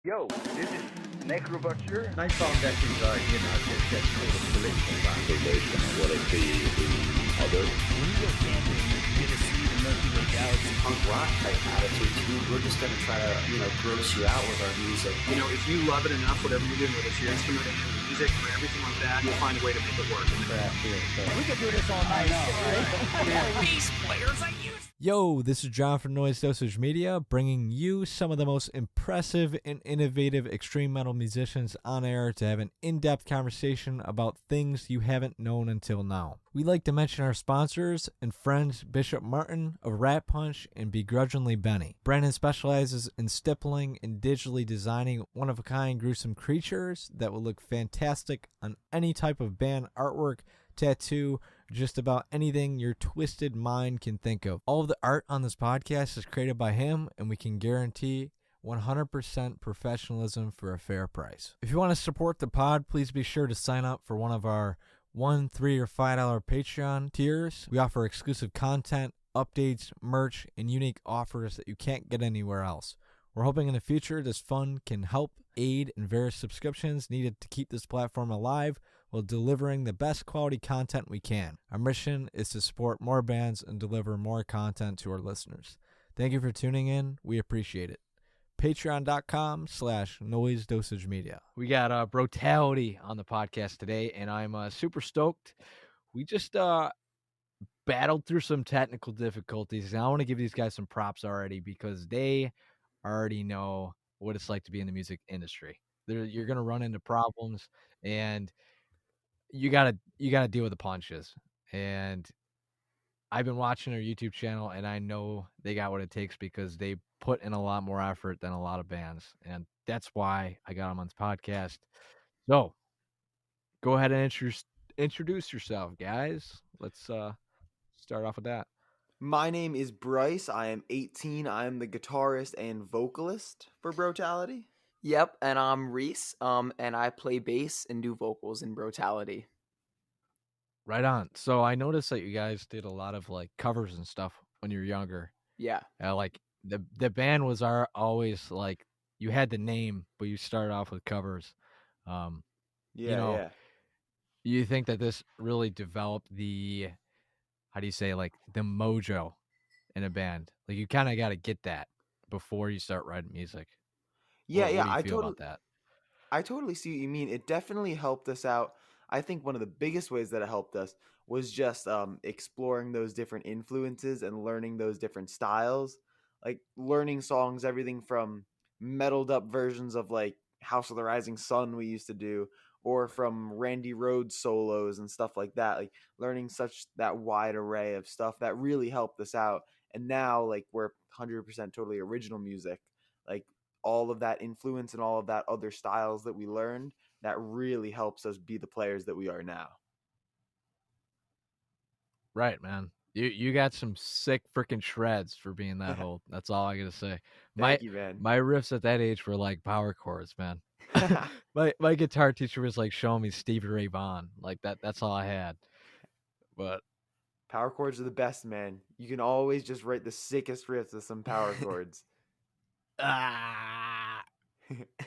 Yo, this is Necro Butcher. Nice foundations are, just sort of political Relation of what I see to others. When you go camping, you're gonna see the Milky Way galaxy. Punk rock type attitude too. We're just gonna try to, gross you out with our music. If you love it enough, whatever you're doing, whether it's your instrument, your music, or everything like that, you'll find a way to make it work. We could do this all night. Bass players, I use. Yo, this is John from Noise Dosage Media, bringing you some of the most impressive and innovative extreme metal musicians on air to have an in-depth conversation about things you haven't known until now. We like to mention our sponsors and friends, Bishop Martin of Rat Punch and Begrudgingly Benny. Brandon specializes in stippling and digitally designing one-of-a-kind gruesome creatures that will look fantastic on any type of band artwork, tattoo, just about anything your twisted mind can think of. All of the art on this podcast is created by him, and we can guarantee 100% professionalism for a fair price. If you want to support the pod, please be sure to sign up for one of our $1, $3, or $5 Patreon tiers. We offer exclusive content, updates, merch, and unique offers that you can't get anywhere else. We're hoping in the future this fund can help aid in various subscriptions needed to keep this platform alive while delivering the best quality content we can. Our mission is to support more bands and deliver more content to our listeners. Thank you for tuning in. We appreciate it. Patreon.com/Noise Dosage Media. We got Brotality on the podcast today, and I'm super stoked. We just battled through some technical difficulties, and I want to give these guys some props already because they already know what it's like to be in the music industry. You're going to run into problems, and you gotta deal with the punches. And I've been watching their YouTube channel, and I know they got what it takes because they put in a lot more effort than a lot of bands, and that's why I got them on the podcast. So go ahead and introduce yourself, guys. Let's start off with that. My name is Bryce. I am 18. I am the guitarist and vocalist for Brotality. Yep, and I'm Reese, and I play bass and do vocals in Brotality. Right on. So I noticed that you guys did a lot of like covers and stuff when you were younger. Yeah. Like the band was always like you had the name, but you started off with covers. Yeah. You think that this really developed the, how do you say, like the mojo in a band? Like you kind of got to get that before you start writing music. Yeah, What do you I feel about that? I totally see what you mean. It definitely helped us out. I think one of the biggest ways that it helped us was just exploring those different influences and learning those different styles. Like learning songs, everything from metaled up versions of like House of the Rising Sun we used to do, or from Randy Rhoads solos and stuff like that. Like learning such that wide array of stuff that really helped us out. And now like we're 100% totally original music. Like all of that influence and all of that other styles that we learned, that really helps us be the players that we are now. Right, man. You got some sick freaking shreds for being that old. That's all I gotta say. Thank you, man. My riffs at that age were like power chords, man. my guitar teacher was like showing me Stevie Ray Vaughan. Like that's all I had. But power chords are the best, man. You can always just write the sickest riffs with some power chords. I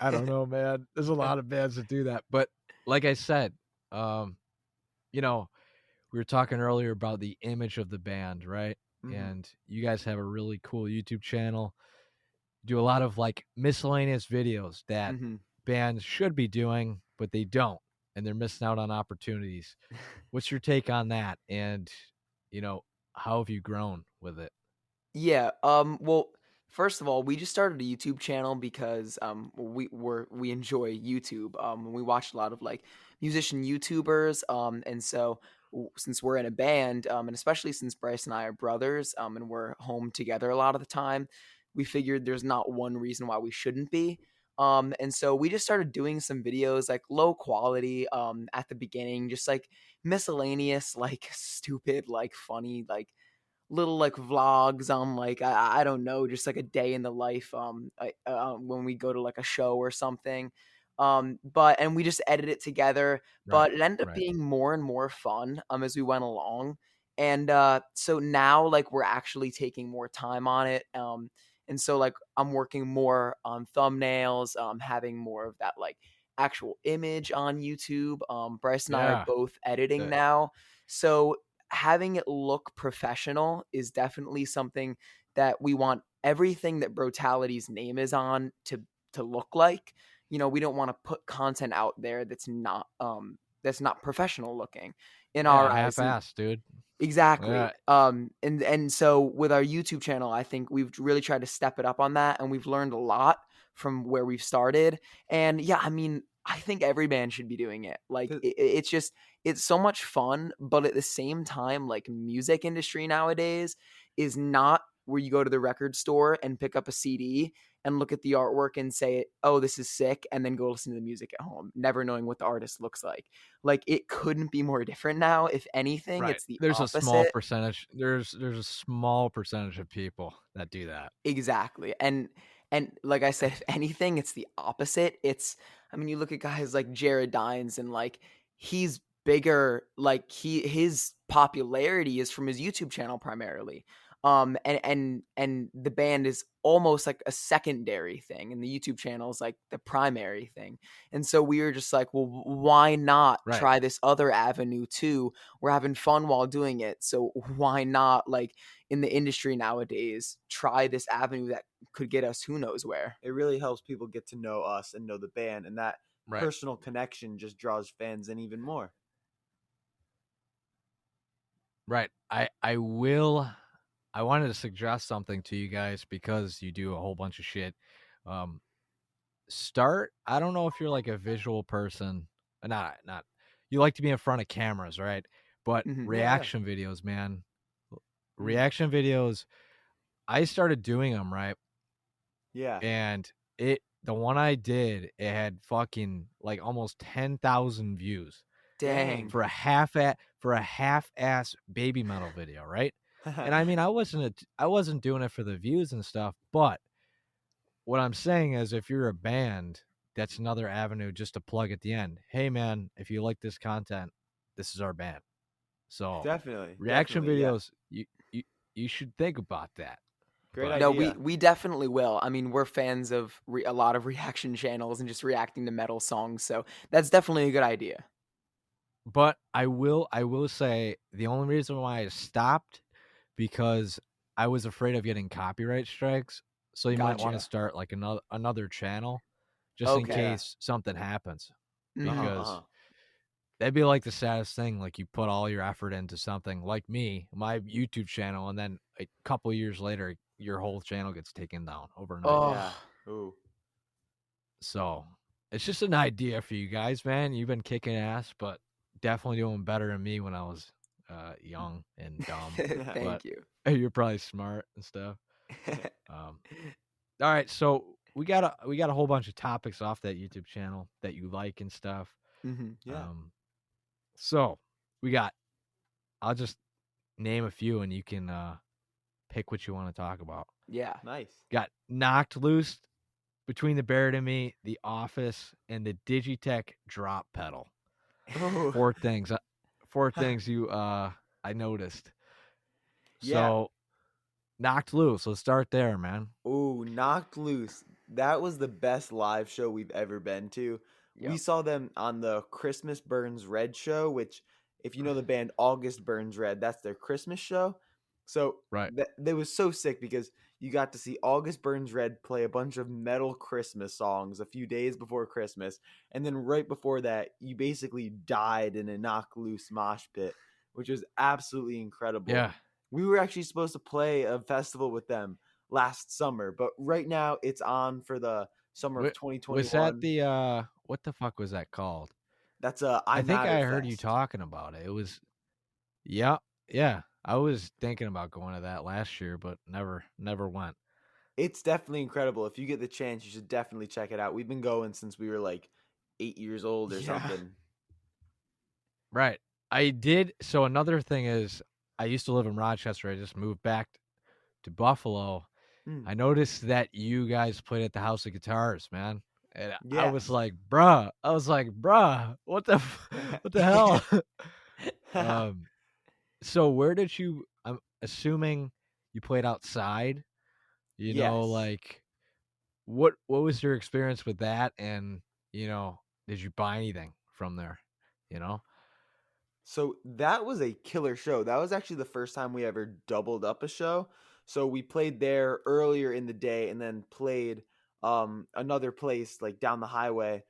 don't know, man. There's a lot of bands that do that. But like I said, we were talking earlier about the image of the band, right? Mm-hmm. And you guys have a really cool YouTube channel. You do a lot of like miscellaneous videos that bands should be doing, but they don't. And they're missing out on opportunities. What's your take on that? And, how have you grown with it? Yeah. Well, first of all, we just started a YouTube channel because we enjoy YouTube. We watch a lot of like musician YouTubers. And so since we're in a band, and especially since Bryce and I are brothers, and we're home together a lot of the time, we figured there's not one reason why we shouldn't be. And so we just started doing some videos like low quality at the beginning, just like miscellaneous, like stupid, like funny, like little like vlogs on like I don't know, just like a day in the life when we go to like a show or something. And we just edit it together, but it ended up being more and more fun as we went along. And so now like we're actually taking more time on it. And so like I'm working more on thumbnails, having more of that like actual image on YouTube. Bryce and I are Yeah. both editing Yeah. now. So having it look professional is definitely something that we want everything that Brotality's name is on to look like. You know, we don't want to put content out there that's not professional looking in our eyes. half-assed, dude. Exactly. Yeah. And so with our YouTube channel, I think we've really tried to step it up on that, and we've learned a lot from where we've started. And yeah, I mean, I think every band should be doing it. Like it's just it's so much fun, but at the same time, like music industry nowadays is not where you go to the record store and pick up a CD and look at the artwork and say, "Oh, this is sick," and then go listen to the music at home, never knowing what the artist looks like. Like it couldn't be more different now. If anything, it's the There's opposite. a small percentage. There's a small percentage of people that do that. Exactly. And like I said, if anything, it's the opposite. It's I mean, you look at guys like Jared Dines and like he's bigger, like his popularity is from his YouTube channel primarily. And the band is almost like a secondary thing, and the YouTube channel is like the primary thing. And so we were just like, well, why not try this other avenue too? We're having fun while doing it, so why not, like in the industry nowadays, try this avenue that could get us who knows where. It really helps people get to know us and know the band, and that personal connection just draws fans in even more. Right. I wanted to suggest something to you guys because you do a whole bunch of shit. I don't know if you're like a visual person. Not you like to be in front of cameras, right? But reaction videos, man. Reaction videos, I started doing them, right? Yeah. And the one I did, it had fucking like almost 10,000 views. Dang. For a half-ass baby metal video, right? And I mean, I wasn't doing it for the views and stuff, but what I'm saying is if you're a band, that's another avenue just to plug at the end. Hey man, if you like this content, this is our band. So definitely reaction videos, you should think about that. Great idea. No, we definitely will. I mean, we're fans of a lot of reaction channels and just reacting to metal songs, so that's definitely a good idea. But I will say the only reason why I stopped because I was afraid of getting copyright strikes. So you might want to start like another channel just in case something happens. Because that'd be like the saddest thing. Like you put all your effort into something like me, my YouTube channel, and then a couple of years later, your whole channel gets taken down overnight. Oh, yeah. Ooh. So it's just an idea for you guys, man. You've been kicking ass, but definitely doing better than me when I was young and dumb. Thank you. You're probably smart and stuff. All right, so we got a whole bunch of topics off that YouTube channel that you like and stuff. Yeah. So we got. I'll just name a few, and you can pick what you want to talk about. Yeah, nice. Got Knocked Loose, Between the Buried and Me, The Office, and the Digitech drop pedal. Four things you I noticed. So Knocked Loose, let's start there, man. Ooh, Knocked Loose. That was the best live show we've ever been to. Yep. We saw them on the Christmas Burns Red show, which if you know the band August Burns Red, that's their Christmas show. So that was so sick because you got to see August Burns Red play a bunch of metal Christmas songs a few days before Christmas. And then right before that, you basically died in a Knocked Loose mosh pit, which was absolutely incredible. Yeah. We were actually supposed to play a festival with them last summer, but right now it's on for the summer of 2021. Was that the what the fuck was that called? That's I think I heard you talking about it. It was yeah. I was thinking about going to that last year, but never went. It's definitely incredible. If you get the chance, you should definitely check it out. We've been going since we were like 8 years old or something. Right. I did. So another thing is I used to live in Rochester. I just moved back to Buffalo. I noticed that you guys played at the House of Guitars, man. And I was like, bruh. What the hell? So where did you? I'm assuming you played outside. You know, Yes. like what was your experience with that? And did you buy anything from there? You know? So that was a killer show. That was actually the first time we ever doubled up a show. So we played there earlier in the day and then played another place like down the highway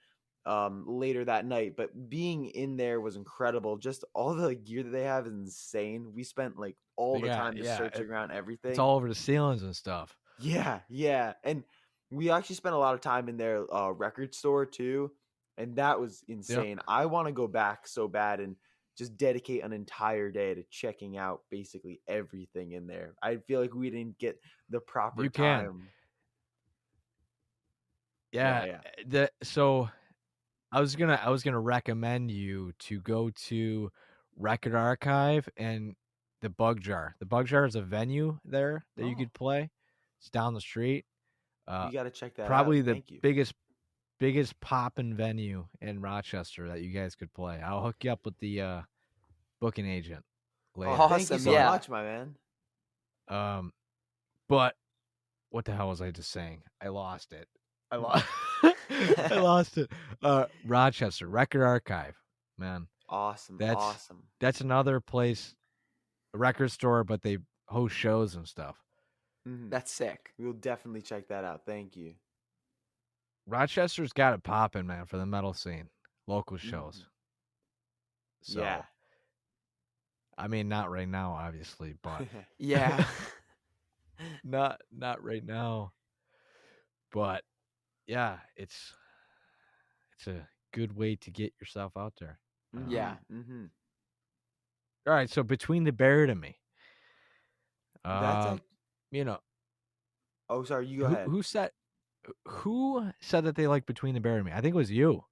later that night. But being in there was incredible. Just all the gear that they have is insane. We spent like all the time just searching around everything. It's all over the ceilings and stuff. Yeah. And we actually spent a lot of time in their record store too. And that was insane. I want to go back so bad and just dedicate an entire day to checking out basically everything in there. I feel like we didn't get the proper time. Yeah. So I was gonna recommend you to go to Record Archive and the Bug Jar. The Bug Jar is a venue there that you could play. It's down the street. You got to check that probably out. the biggest poppin' venue in Rochester that you guys could play. I'll hook you up with the booking agent later. Thank you so much, my man. But what the hell was I just saying? I lost it. I lost it. Rochester Record Archive, man. Awesome. That's another place, a record store, but they host shows and stuff. Mm-hmm. That's sick. We'll definitely check that out. Thank you. Rochester's got it popping, man, for the metal scene. Local shows. Mm-hmm. So, I mean, not right now, obviously, but yeah, not right now. But yeah, it's a good way to get yourself out there. Yeah. Mm-hmm. All right, so Between the Buried and Me. That's Oh, sorry. You go ahead. Who said that they like Between the Buried and Me? I think it was you.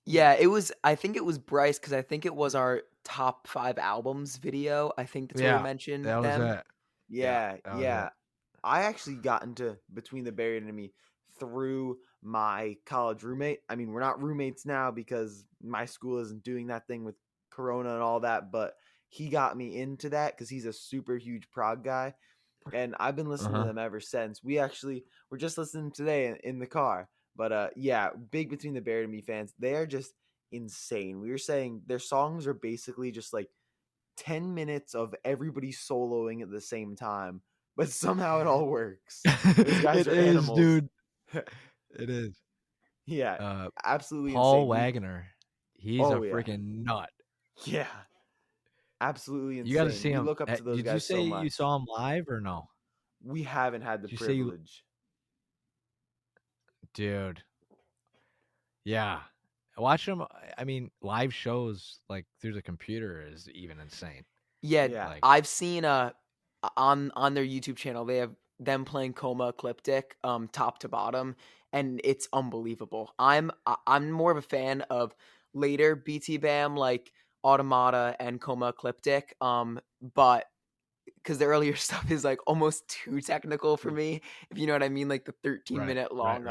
Yeah, I think it was Bryce because I think it was our top 5 albums video. I think that's where we mentioned that was them. it. Yeah. I actually got into Between the Buried and Me through my college roommate. I mean, we're not roommates now because my school isn't doing that thing with Corona and all that, but he got me into that because he's a super huge prog guy. And I've been listening to them ever since. We're just listening today in the car. But big Between the Buried and Me fans. They are just insane. We were saying their songs are basically just like 10 minutes of everybody soloing at the same time, but somehow it all works. Those guys are animals. Dude. It is. Yeah, absolutely Paul insane. Wagner. He's a freaking nut. Yeah. Absolutely insane. You got to see him. Look up to those Did guys you say so much. you saw him live or no? We haven't had the Did you say privilege. Dude. Yeah. Watch him. I mean, live shows like through the computer is even insane. Yeah. Like, I've seen on their YouTube channel they have them playing Coma Ecliptic top to bottom, and it's unbelievable. I'm more of a fan of later BT Bam like Automata and Coma Ecliptic, but because the earlier stuff is like almost too technical for me, if you know what I mean, like the 13-minute long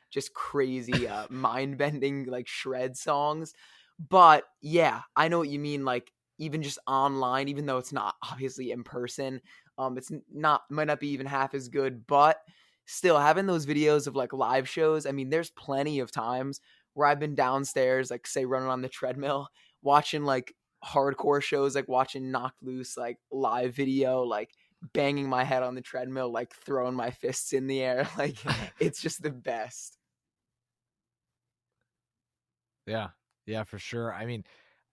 just crazy mind-bending like shred songs. But yeah, I know what you mean, like even just online, even though it's not obviously in person, it's might not be even half as good, but still having those videos of like live shows, I mean, there's plenty of times where I've been downstairs, like say running on the treadmill, watching like hardcore shows, like watching Knocked Loose, like live video, like banging my head on the treadmill, like throwing my fists in the air. Like it's just the best. Yeah, for sure. I mean,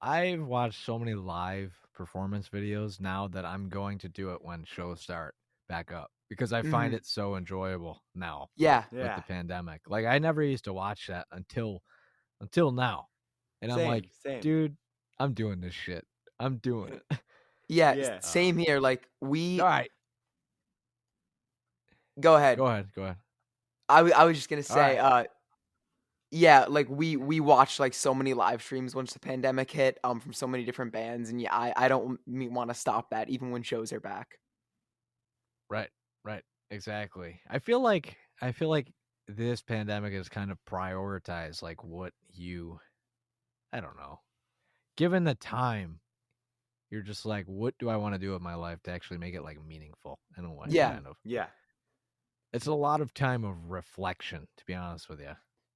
I've watched so many live performance videos now that I'm going to do it when shows start back up because I find it so enjoyable now. Yeah. With the pandemic. Like I never used to watch that until now. And I'm like, dude, I'm doing this shit. I'm doing it. Yeah. Same here. Like All right. Go ahead. I was just gonna say, yeah, like we watched like so many live streams once the pandemic hit, from so many different bands, and yeah, I don't want to stop that even when shows are back. Right, exactly. I feel like this pandemic has kind of prioritized like what I don't know. Given the time, you're just like, what do I want to do with my life to actually make it like meaningful in a way? Yeah. Kind of. Yeah. it's a lot of time of reflection, to be honest with you.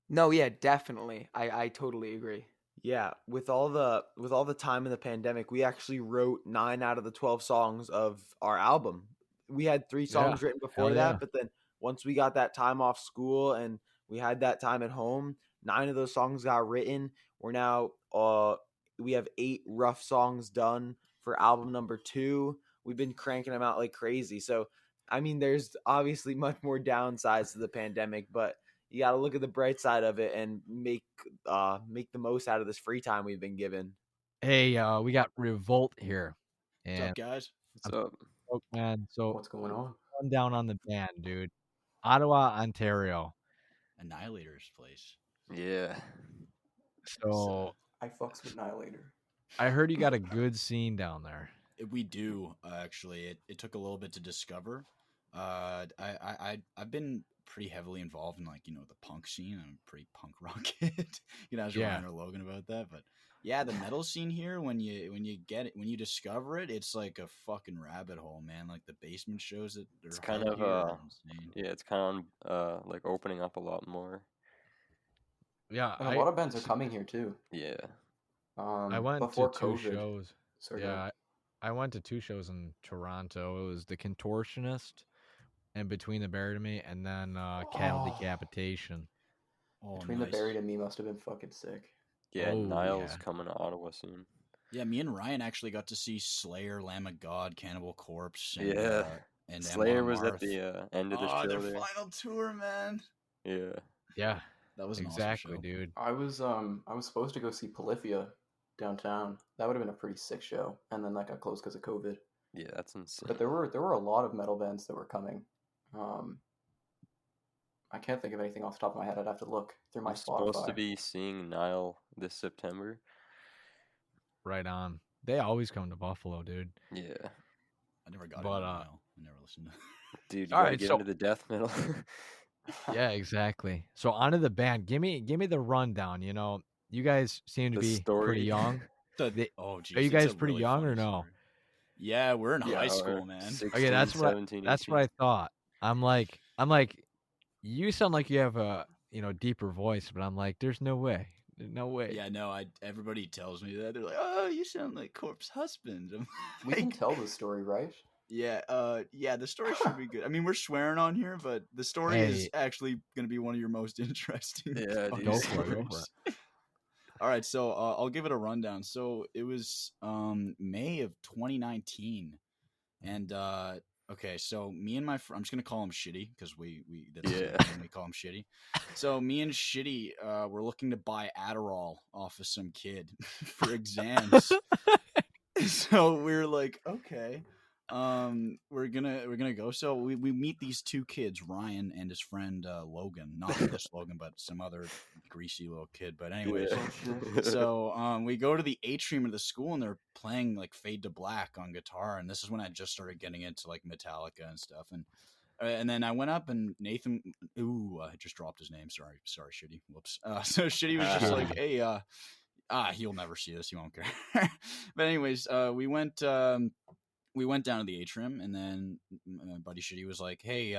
No, yeah, definitely. I totally agree. Yeah, with all the time in the pandemic, we actually wrote 9 out of the 12 songs of our album. We had 3 songs written before Hell that, yeah. but then once we got that time off school and we had that time at home, 9 of those songs got written. We're now we have 8 rough songs done for album number 2. We've been cranking them out like crazy. So, I mean, there's obviously much more downsides to the pandemic, but you got to look at the bright side of it and make the most out of this free time we've been given. Hey, we got Revolt here. What's And up, guys? What's up? man, so What's going on? run down on the band, dude. Ottawa, Ontario. Annihilator's place. Yeah. So I fucks with Annihilator. I heard you got a good scene down there. We do actually. It took a little bit to discover. I've been pretty heavily involved in, like, the punk scene. I'm a pretty punk rock kid. I was reminding Logan about that, but yeah, the metal scene here, when you discover it, it's like a fucking rabbit hole, man. Like the basement shows that It's kind of it's kind of like opening up a lot more. Yeah, And a lot of bands are coming here too. Yeah. I went before to 2 COVID. shows. Sorry, Yeah, I went to 2 shows in Toronto. It was the Contortionist and Between the Buried and Me, and then Cattle Decapitation. Between the Buried and Me must have been fucking sick. Yeah, Niall's coming to Ottawa soon. Yeah, me and Ryan actually got to see Slayer, Lamb of God, Cannibal Corpse. And, yeah, and Slayer was at the end of the show their there. final tour, man. Yeah. Yeah, that was exactly, an awesome show. dude. I was supposed to go see Polyphia downtown. That would have been a pretty sick show, and then that got closed because of COVID. Yeah, that's insane. But there were a lot of metal bands that were coming. I can't think of anything off the top of my head. I'd have to look through my Spotify. Supposed to be seeing Niall this September. Right on. They always come to Buffalo, dude. Yeah. I never got but, into Niall. I never listened to Dude, you gotta get into the death metal. Yeah, exactly. So onto the band. Give me the rundown. You guys seem to be pretty young. Oh, geez, are you guys pretty really young or no? Story. Yeah, we're in high school, man. 16, Okay, that's 17, that's what I thought. I'm like, you sound like you have a deeper voice, but I'm like, there's no way. No way. Yeah, no, everybody tells me that. They're like, "Oh, you sound like Corp's husband." We can tell the story, right? Yeah, the story should be good. I mean, we're swearing on here, but the story is actually going to be one of your most interesting. Yeah, dude. Go for it. All right, so I'll give it a rundown. So it was May of 2019, and okay, so me and my friend, I'm just gonna call him Shitty because we call him Shitty. So me and Shitty were looking to buy Adderall off of some kid for exams. So we were like, okay, we're gonna go. So we meet these 2 kids, Ryan and his friend Logan. Not this Logan, but some other greasy little kid. But anyways, so we go to the atrium of the school and they're playing like Fade to Black on guitar, and this is when I just started getting into like Metallica and stuff. And then I went up and Nathan, I just dropped his name. Sorry, Shitty. Whoops. So Shitty was just like, hey, he'll never see this. He won't care. But anyways, we went down to the atrium, and then my buddy Shitty was like, hey,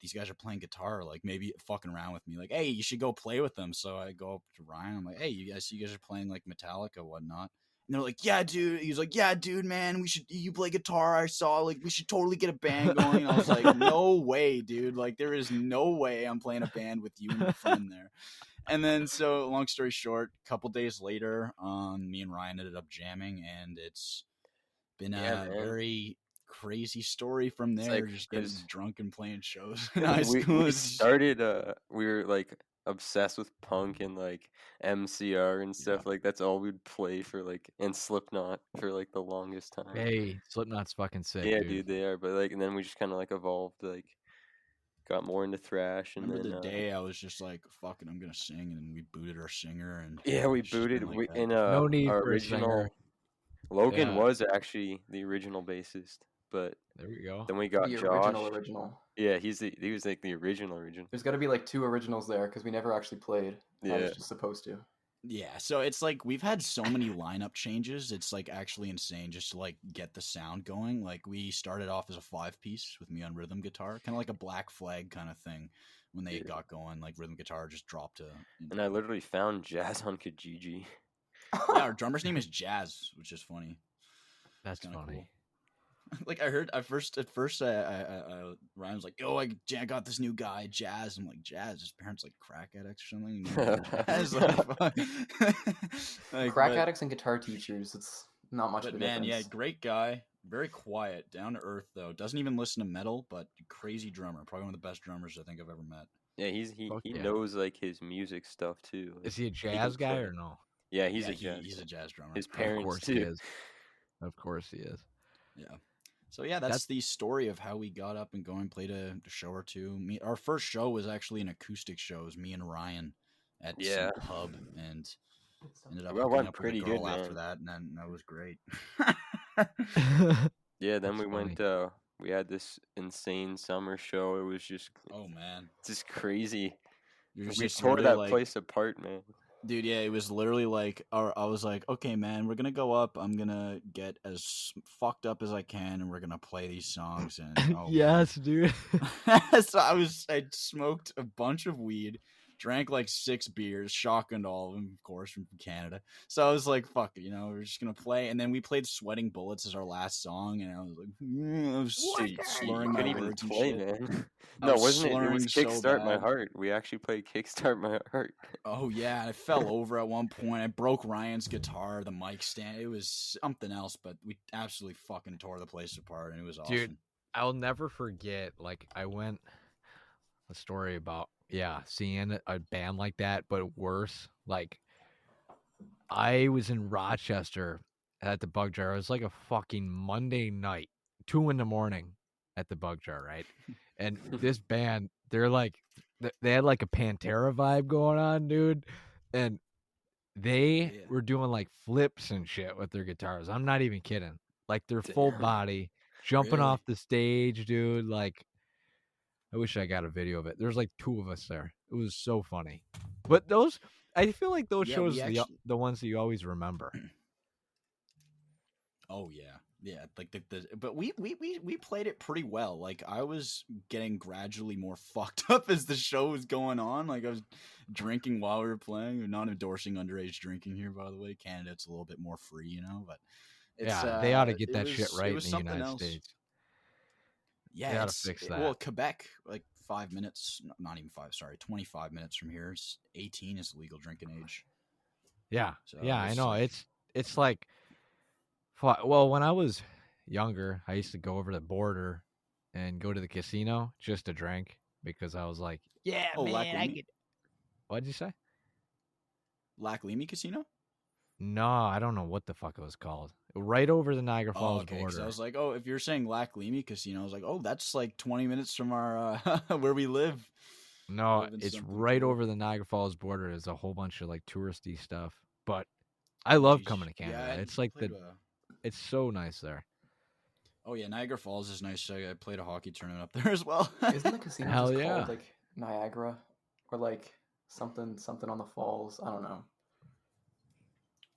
these guys are playing guitar, like maybe fucking around with me, like, hey, you should go play with them. So I go up to Ryan, I'm like, hey, you guys are playing like Metallica, whatnot. And they're like, yeah, dude. He's like, yeah, dude, man, you play guitar. I saw, like, we should totally get a band going. And I was like, no way, dude. Like, there is no way I'm playing a band with you and your friend there. And then, so long story short, a couple days later, me and Ryan ended up jamming, and it's been a very crazy story from there. Like, just getting drunk and playing shows in high school. We started, we were like obsessed with punk and like MCR and stuff. Like that's all we'd play for, like, and Slipknot for like the longest time. Hey, Slipknot's fucking sick. Yeah, dude, they are. But like, and then we just kind of like evolved, like got more into thrash. And remember then the day I was just like, "Fucking, I'm gonna sing," and then we booted our singer. And yeah, we booted like in no need our for original. Logan was actually the original bassist, but there we go. Then we got the Josh. Original. Yeah, he was like the original. There's got to be like 2 originals there because we never actually played. Yeah, I was just supposed to. Yeah, so it's like we've had so many lineup changes. It's like actually insane just to like get the sound going. Like we started off as a 5-piece with me on rhythm guitar, kind of like a Black Flag kind of thing. When they got going, like rhythm guitar just dropped to. And I literally found Jazz on Kijiji. Yeah, our drummer's name is Jazz, which is funny. That's funny. Cool. Like I heard at first, Ryan was like, "Yo, I got this new guy, Jazz." I'm like, "Jazz? His parents like crack addicts or something?" Jazz, like, Crack addicts and guitar teachers. It's not much of a man, difference. yeah, great guy, very quiet, down to earth though. Doesn't even listen to metal, but crazy drummer. Probably one of the best drummers I think I've ever met. Yeah, he knows like his music stuff too. Is he a jazz guy or no? Yeah, he's a jazz. He's a jazz drummer. His parents of course too. He is. Of course he is. Yeah. So yeah, that's the story of how we got up and going, played a show or two. Our first show was actually an acoustic show. It was me and Ryan at some pub, and ended up hooking up with a girl after that, and then that was great. Yeah, then we went. We had this insane summer show. It was just just crazy. We tore that place apart, man. Dude, yeah, it was literally like, I was like, okay, man, we're gonna go up. I'm gonna get as fucked up as I can, and we're gonna play these songs. And yes, dude. So I smoked a bunch of weed, drank like 6 beers, shotgunned all of them, of course, from Canada. So I was like, fuck it, we're just gonna play. And then we played "Sweating Bullets" as our last song, and I was like, I was slurring my words and shit. Man. No, wasn't it? It was Kickstart My Heart. We actually played Kickstart My Heart. Oh, yeah. I fell over at one point. I broke Ryan's guitar, the mic stand. It was something else, but we absolutely fucking tore the place apart, and it was awesome. Dude, I'll never forget, like, a story about, seeing a band like that, but worse. Like, I was in Rochester at the Bug Jar. It was like a fucking Monday night, 2 a.m. at the Bug Jar, right? And this band, they had like a Pantera vibe going on, dude. And they were doing like flips and shit with their guitars. I'm not even kidding. Like their full body, jumping off the stage, dude. Like, I wish I got a video of it. There's like 2 of us there. It was so funny. But I feel like those shows are the ones that you always remember. Oh yeah. Yeah, like but we played it pretty well. Like I was getting gradually more fucked up as the show was going on. Like I was drinking while we were playing. We're not endorsing underage drinking here, by the way. Canada, it's a little bit more free, but it's, they ought to get that shit right in the United States. Yeah, they ought to fix that. Well, Quebec, like 5 minutes, not even 5. Sorry, 25 minutes from here. 18 is the legal drinking age. Yeah, so I know. It's like. Well, when I was younger, I used to go over the border and go to the casino just to drink because I was like, man, I could. What'd you say? Lac Limi Casino? No, I don't know what the fuck it was called. Right over the Niagara Falls border. I was like, if you're saying Lac Limi Casino, I was like, that's like 20 minutes from our where we live. No, it's right over the Niagara Falls border. There's a whole bunch of like touristy stuff, but I love coming to Canada. Yeah, it's like it's so nice there. Oh yeah, Niagara Falls is nice. I played a hockey tournament up there as well. Isn't the casino just called like Niagara or like something on the falls? I don't know.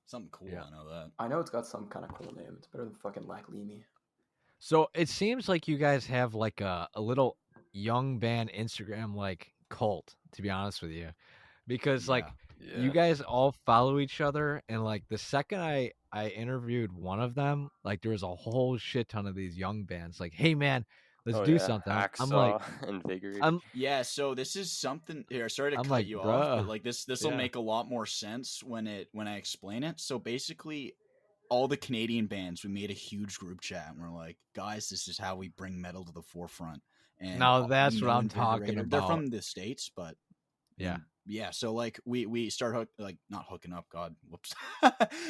Something cool. I know that. I know it's got some kind of cool name. It's better than fucking Lac Limi. So it seems like you guys have like a little young band Instagram like cult, to be honest with you, because you guys all follow each other, and like the second I interviewed one of them, like there was a whole shit ton of these young bands like, hey man, let's do something. I'm like, so this is something here. Sorry to cut you off, but like this will make a lot more sense when I explain it. So basically, all the Canadian bands, we made a huge group chat, and we're like, guys, this is how we bring metal to the forefront. And now that's what I'm talking about. They're from the States, but yeah. Yeah, so like we start not hooking up. God, whoops!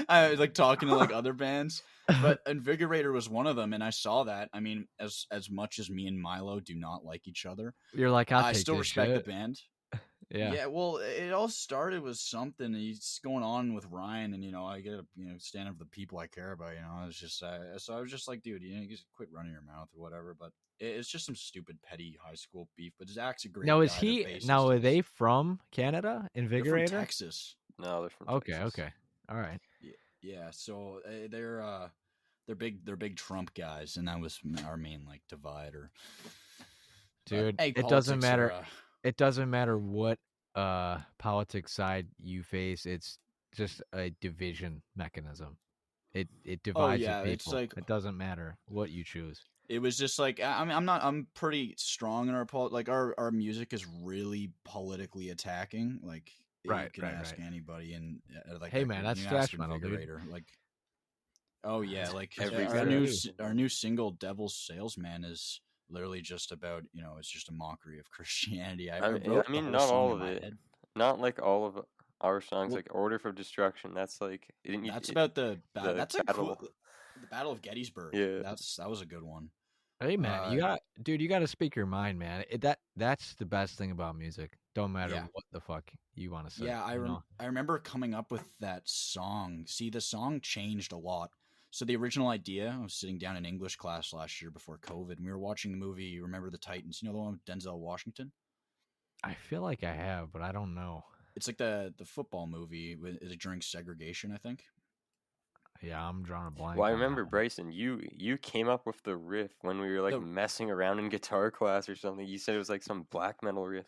I was like talking to like other bands, but Invigorator was one of them, and I saw that. I mean, as much as me and Milo do not like each other, you're like, I still respect the band. Yeah. Well, it all started with something. He's going on with Ryan, and I get to stand up for the people I care about. It's just so I was just like, dude, you just quit running your mouth or whatever. But it's just some stupid petty high school beef. But Zach's a great. Now guy, are they from Canada? Invigorator? They're from Texas. No, they're from Okay, Texas. okay. All right. Yeah, so they're big Trump guys, and that was our main like divider. Dude, Hey, it doesn't politics matter. are, It doesn't matter what politics side you face. It's just a division mechanism. It oh divides yeah, the it's people. like It doesn't matter what you choose. it was just like I mean I'm pretty strong in like our music is really politically attacking. Like you Right, can right, ask right. anybody, and like Hey that man, group, that's you can ask thrash metal, dude. Invigorator, like. Oh yeah, like Every our thrash. new single "Devil's Salesman" is literally just about it's just a mockery of Christianity. I wrote I the mean, whole not song all in of my it. head. Not like all of our songs, Well, like "Order for Destruction." That's like that's about the that's a battle. cool the Battle of Gettysburg. Yeah. That was a good one. Hey man, you got to speak your mind, man. That's the best thing about music. Don't matter Yeah. what the fuck you want to say. Yeah, you know? I remember coming up with that song. See, the song changed a lot. So the original idea, I was sitting down in English class last year before COVID, and we were watching the movie Remember the Titans. You know the one with Denzel Washington? I feel like I have, but I don't know. It's like the football movie during segregation, I think. Yeah, I'm drawing a blank. Well, I on that remember one. Bryson. You came up with the riff when we were like messing around in guitar class or something. You said it was like some black metal riff.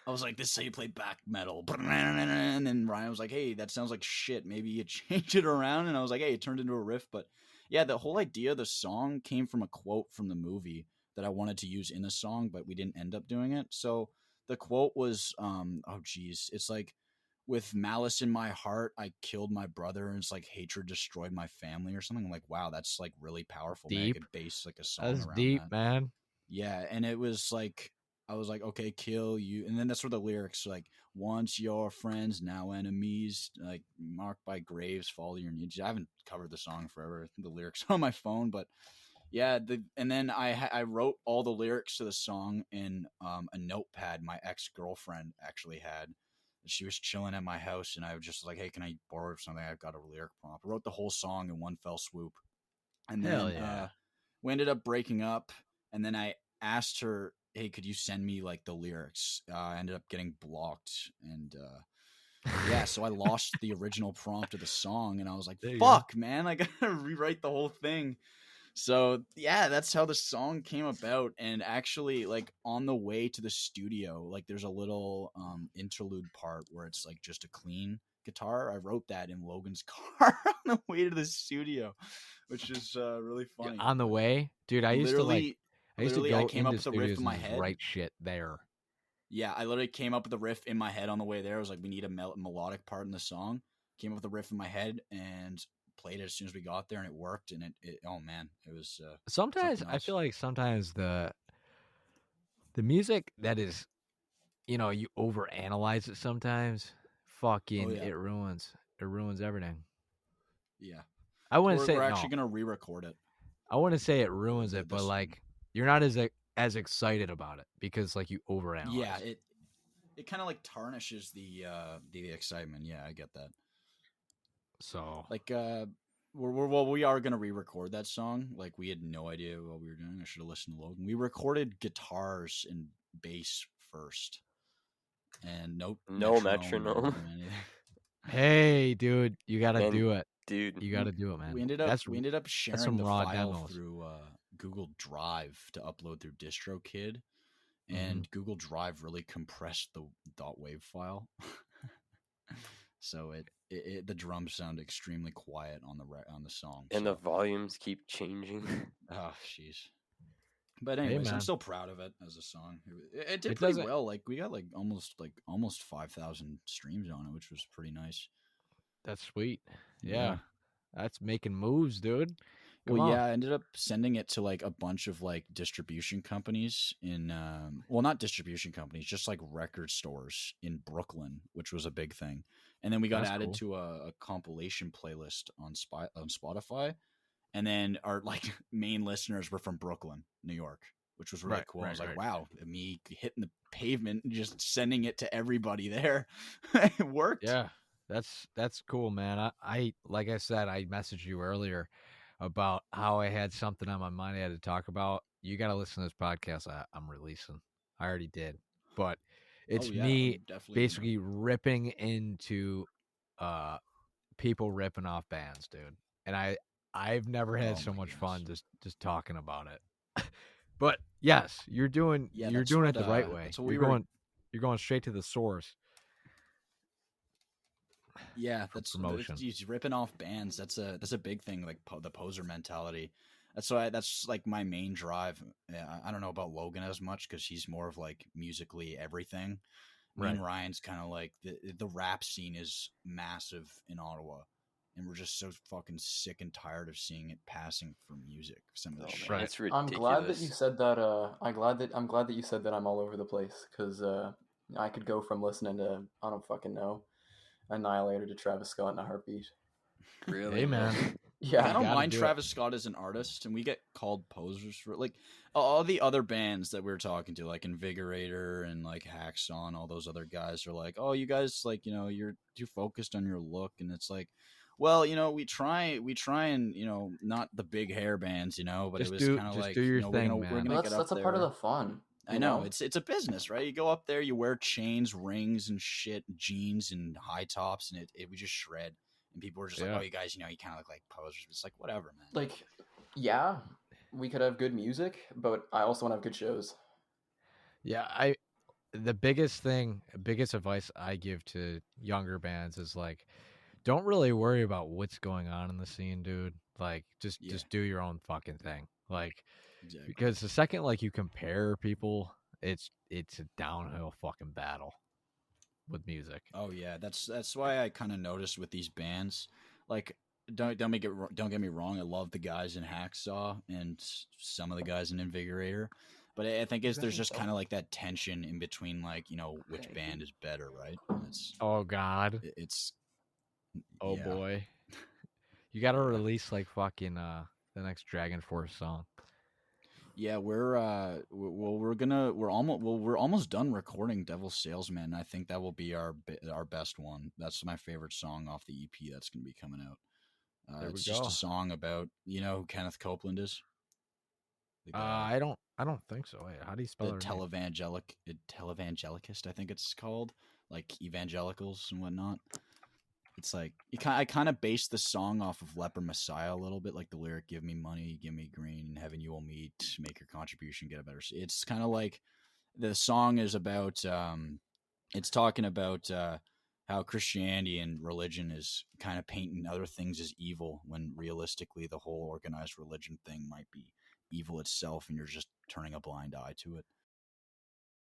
I was like, this is how you play black metal. And then Ryan was like, hey, that sounds like shit. Maybe you change it around. And I was like, hey, it turned into a riff. But yeah, the whole idea of the song came from a quote from the movie that I wanted to use in a song, but we didn't end up doing it. So the quote was, oh geez, it's like, with malice in my heart, I killed my brother, and it's like hatred destroyed my family or something. I'm like, wow, that's like really powerful. Man. I Deep. could base like a song That's around deep, that. man. Yeah, and it was like I was like, okay, kill you, and then that's where the lyrics like, once your friends, now enemies, like marked by graves, follow your needs. I haven't covered the song forever. The lyrics are on my phone, but yeah, and then I wrote all the lyrics to the song in a notepad my ex-girlfriend actually had. She was chilling at my house, and I was just like, hey, can I borrow something? I've got a lyric prompt. I wrote the whole song in one fell swoop, and Hell then yeah. we ended up breaking up, and then I asked her, hey, could you send me like the lyrics? I ended up getting blocked, and yeah, so I lost the original prompt of the song, and I was like, fuck, man, I gotta rewrite the whole thing. So yeah, that's how the song came about. And actually, like on the way to the studio, like there's a little interlude part where it's like just a clean guitar. I wrote that in Logan's car on the way to the studio, which is really funny. On the way, dude, I used to go I came up into with the riff studios in my and just head. write shit there. Yeah, I literally came up with the riff in my head on the way there. I was like, we need a melodic part in the song. Came up with the riff in my head and played it as soon as we got there, and it worked. And it oh man, it was. Sometimes I feel like sometimes the music that is, you overanalyze it sometimes. Fucking, it ruins everything. Yeah, I wouldn't say we're actually gonna re-record it. I wouldn't say it ruins it, but like you're not as excited about it because like you overanalyze. Yeah, it kind of like tarnishes the excitement. Yeah, I get that. So like we are gonna re-record that song. Like we had no idea what we were doing. I should have listened to Logan. We recorded guitars and bass first, and no metronome. Hey, dude, you gotta do it. Dude, you gotta do it, man. We ended up sharing the raw file demos. through Google Drive to upload through DistroKid, and Google Drive really compressed the .wav file, so the drums sound extremely quiet on the song, and the volumes keep changing. Oh, jeez. But anyways, I'm still proud of it as a song. It did pretty well. Like we got almost 5,000 streams on it, which was pretty nice. That's sweet. Yeah. That's making moves, dude. Yeah, I ended up sending it to like a bunch of like distribution companies in not distribution companies, just like record stores in Brooklyn, which was a big thing. And then we got added to a compilation playlist on Spotify. And then our like main listeners were from Brooklyn, New York, which was really cool. I was like, wow, me hitting the pavement and just sending it to everybody there. It worked. Yeah. That's cool, man. I like I said, I messaged you earlier about how I had something on my mind I had to talk about. You got to listen to this podcast I'm releasing. I already did, but it's me basically ripping into people ripping off bands, dude. And I've never had Oh so my much goodness. fun just talking about it. But yes, you're doing Yeah, you're that's doing what, it the right way. that's what we You're were. going straight to the source. Yeah, for that's promotion. he's ripping off bands. That's a big thing, like the poser mentality. That's like my main drive. Yeah, I don't know about Logan as much because he's more of like musically everything. Me and Ryan's kind of like the rap scene is massive in Ottawa, and we're just so fucking sick and tired of seeing it passing for music. Some of the shit. Man, it's I'm ridiculous. glad that you said that. I'm glad that you said that I'm all over the place because I could go from listening to I don't fucking know Annihilator to Travis Scott in a heartbeat. Really, Hey, man. Yeah, I don't gotta mind do it. Travis Scott as an artist, and we get called posers for like all the other bands that we were talking to, like Invigorator and like Hacksaw and all those other guys are like, oh, you guys like you're too focused on your look, and it's like, well, we try and not the big hair bands, but Just it was kind of like do your we're thing, gonna man. get up that's a part of there. the fun. I know it's a business, right? You go up there, you wear chains, rings, and shit, jeans and high tops, and we just shred. And people were just like, "Oh, you guys, you kind of look like posers." It's like, whatever, man. Like, yeah, we could have good music, but I also want to have good shows. Yeah, the biggest advice I give to younger bands is like, don't really worry about what's going on in the scene, dude. Like, just do your own fucking thing. Like, Exactly. because the second like you compare people, it's a downhill fucking battle with music. Oh yeah, that's why I kind of noticed with these bands, like don't get me wrong, I love the guys in Hacksaw and some of the guys in Invigorator, but I think there's just kind of like that tension in between, like which band is better, right? And oh God, it's oh yeah. boy, you got to release like fucking the next Dragon Force song. Yeah, we're almost done recording Devil's Salesman. I think that will be our best one. That's my favorite song off the EP that's going to be coming out. It's just a song about who Kenneth Copeland is. I don't think so. Wait, how do you spell the it? televangelicist, I think it's called, like evangelicals and whatnot. It's like I kind of based the song off of Leper Messiah a little bit, like the lyric "Give me money, give me green, in heaven you will meet, make your contribution, get a better." It's kind of like the song is about. It's talking about how Christianity and religion is kind of painting other things as evil, when realistically the whole organized religion thing might be evil itself, and you're just turning a blind eye to it.